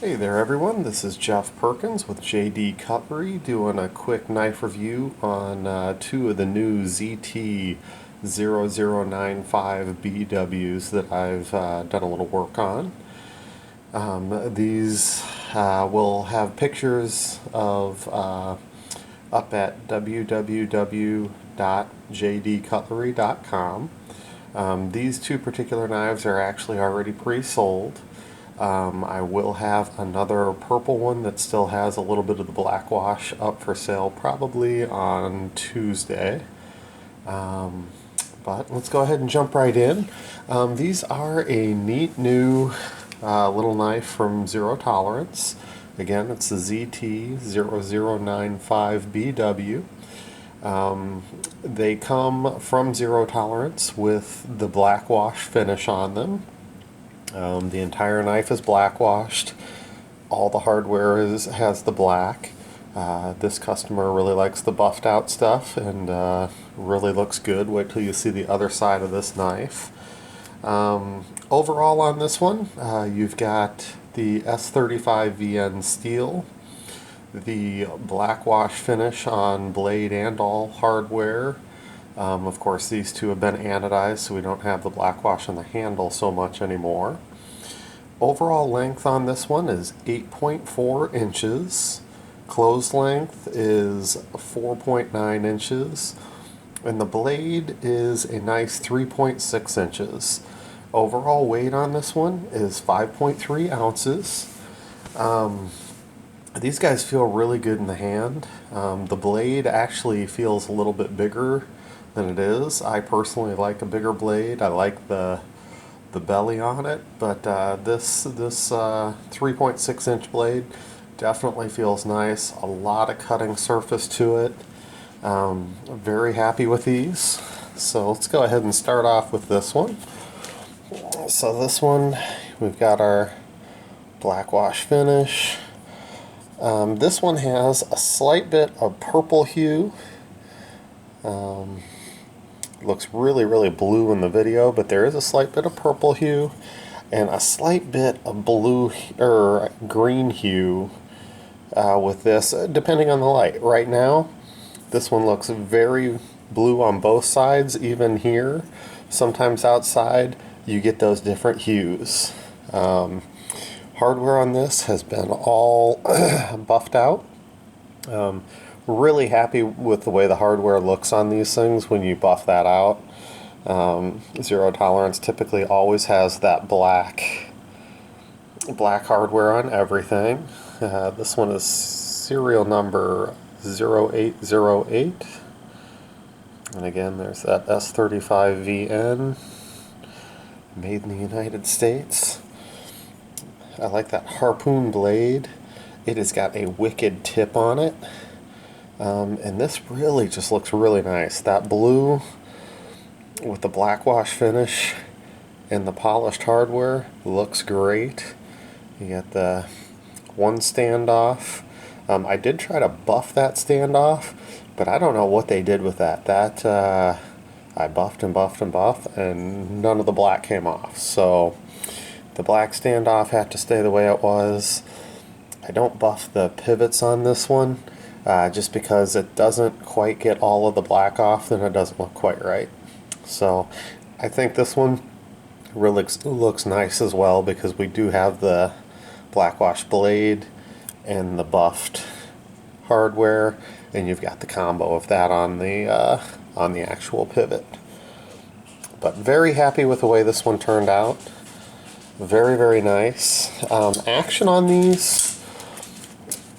Hey there everyone, this is Jeff Perkins with JD Cutlery doing a quick knife review on two of the new ZT0095BWs that I've done a little work on. These will have pictures of up at www.jdcutlery.com. These two particular knives are actually already pre-sold. I will have another purple one that still has a little bit of the black wash up for sale probably on Tuesday. But let's go ahead and jump right in. These are a neat new little knife from Zero Tolerance. Again, it's the ZT0095BW. They come from Zero Tolerance with the black wash finish on them. The entire knife is black washed. All the hardware has the black. This customer really likes the buffed out stuff and really looks good. Wait till you see the other side of this knife. Overall on this one, you've got the S35VN steel, the black wash finish on blade and all hardware. Of course, these two have been anodized, so we don't have the black wash on the handle so much anymore. Overall length on this one is 8.4 inches. Closed length is 4.9 inches. And the blade is a nice 3.6 inches. Overall weight on this one is 5.3 ounces. These guys feel really good in the hand. The blade actually feels a little bit bigger than it is. I personally like a bigger blade. I like the belly on it, but this 3.6 inch blade definitely feels nice. A lot of cutting surface to it. Very happy with these. So let's go ahead and start off with this one. So this one, we've got our black wash finish. This one has a slight bit of purple hue. Looks really blue in the video, but there is a slight bit of purple hue and a slight bit of blue or green hue with this, depending on the light. Right now, this one looks very blue on both sides, even here. Sometimes outside, you get those different hues. Hardware on this has been all buffed out. Really happy with the way the hardware looks on these things when you buff that out. Zero Tolerance typically always has that black hardware on everything. This one is serial number 0808. And again, there's that S35VN, made in the United States. I like that harpoon blade. It has got a wicked tip on it. And this really just looks really nice. That blue with the black wash finish and the polished hardware looks great. You got the one standoff. I did try to buff that standoff, but I don't know what they did with that. I buffed and buffed and buffed, and none of the black came off. So the black standoff had to stay the way it was. I don't buff the pivots on this one. Just because it doesn't quite get all of the black off, then it doesn't look quite right. So I think this one really looks nice as well, because we do have the black wash blade and the buffed hardware, and you've got the combo of that on the actual pivot. But very happy with the way this one turned out. Very nice. Action on these,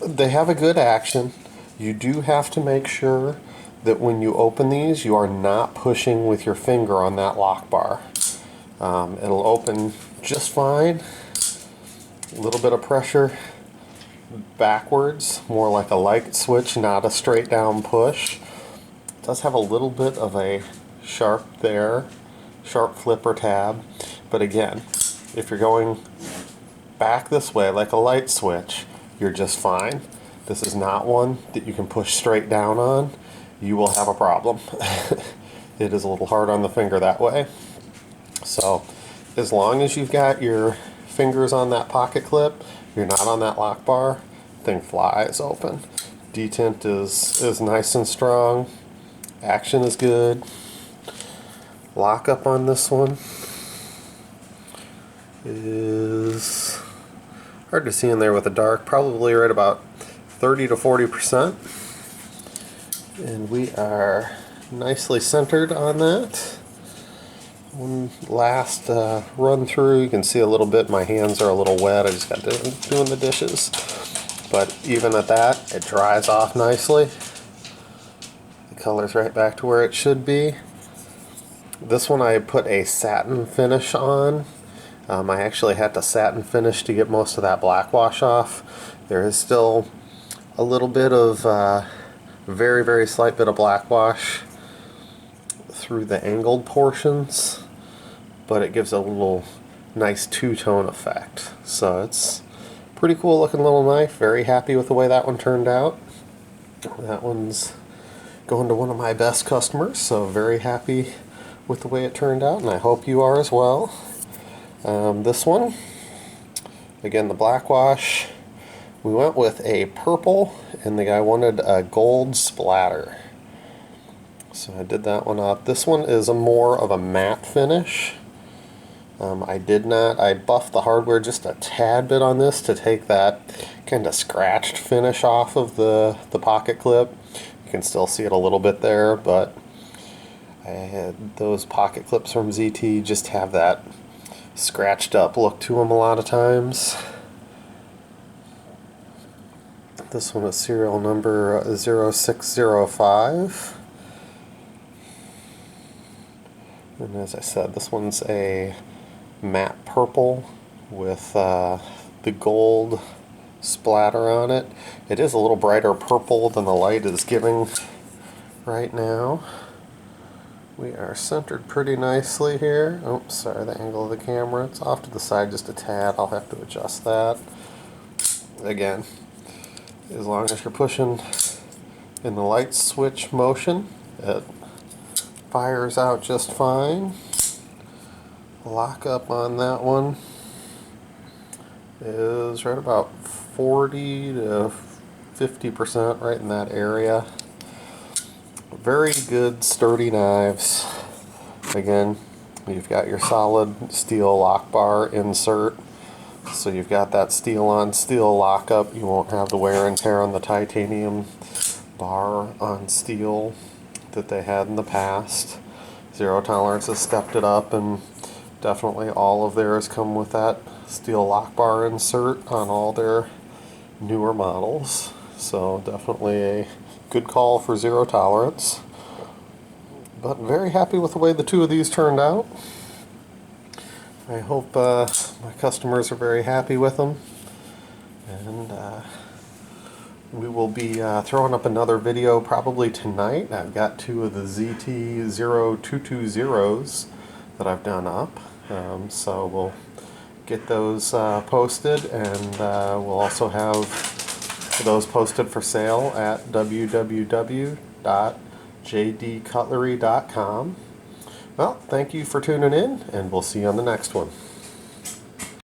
they have a good action. You do have to make sure that when you open these, you are not pushing with your finger on that lock bar. It'll open just fine. A little bit of pressure backwards, more like a light switch, not a straight down push. It does have a little bit of a sharp flipper tab, but again, if you're going back this way like a light switch, you're just fine. This is not one that you can push straight down on. You will have a problem. It is a little hard on the finger that way. So as long as you've got your fingers on that pocket clip, you're not on that lock bar, thing flies open. Detent is nice and strong. Action is good. Lockup on this one is hard to see in there with the dark, probably right about 30 to 40%. And we are nicely centered on that. One last run through. You can see a little bit, my hands are a little wet, I just got done doing the dishes. But even at that, it dries off nicely. The color's right back to where it should be. This one I put a satin finish on. I actually had to satin finish to get most of that black wash off. There is still a little bit of very, very slight bit of black wash through the angled portions, but it gives a little nice two-tone effect. So it's pretty cool looking little knife. Very happy with the way that one turned out. That one's going to one of my best customers, so very happy with the way it turned out, and I hope you are as well. This one, again, the black wash, we went with a purple, and the guy wanted a gold splatter. So I did that one up. This one is a more of a matte finish. I buffed the hardware just a tad bit on this to take that kind of scratched finish off of the pocket clip. You can still see it a little bit there, but I had those pocket clips from ZT just have that scratched up look to them a lot of times. This one is serial number 0605. And as I said, this one's a matte purple with the gold splatter on it. It is a little brighter purple than the light is giving right now. We are centered pretty nicely here. Oh, sorry, the angle of the camera. It's off to the side just a tad. I'll have to adjust that. Again, as long as you're pushing in the light switch motion, it fires out just fine. Lock up on that one is right about 40 to 50%, right in that area. Very good sturdy knives. Again, you've got your solid steel lock bar insert, so you've got that steel on steel lockup. You won't have the wear and tear on the titanium bar on steel that they had in the past. Zero Tolerance has stepped it up, and definitely all of theirs come with that steel lock bar insert on all their newer models. So definitely a good call for Zero Tolerance. But very happy with the way the two of these turned out. I hope my customers are very happy with them. And we will be throwing up another video probably tonight. I've got two of the ZT0220s that I've done up. So we'll get those posted, and we'll also have those posted for sale at www.jdcutlery.com. Well, thank you for tuning in, and we'll see you on the next one.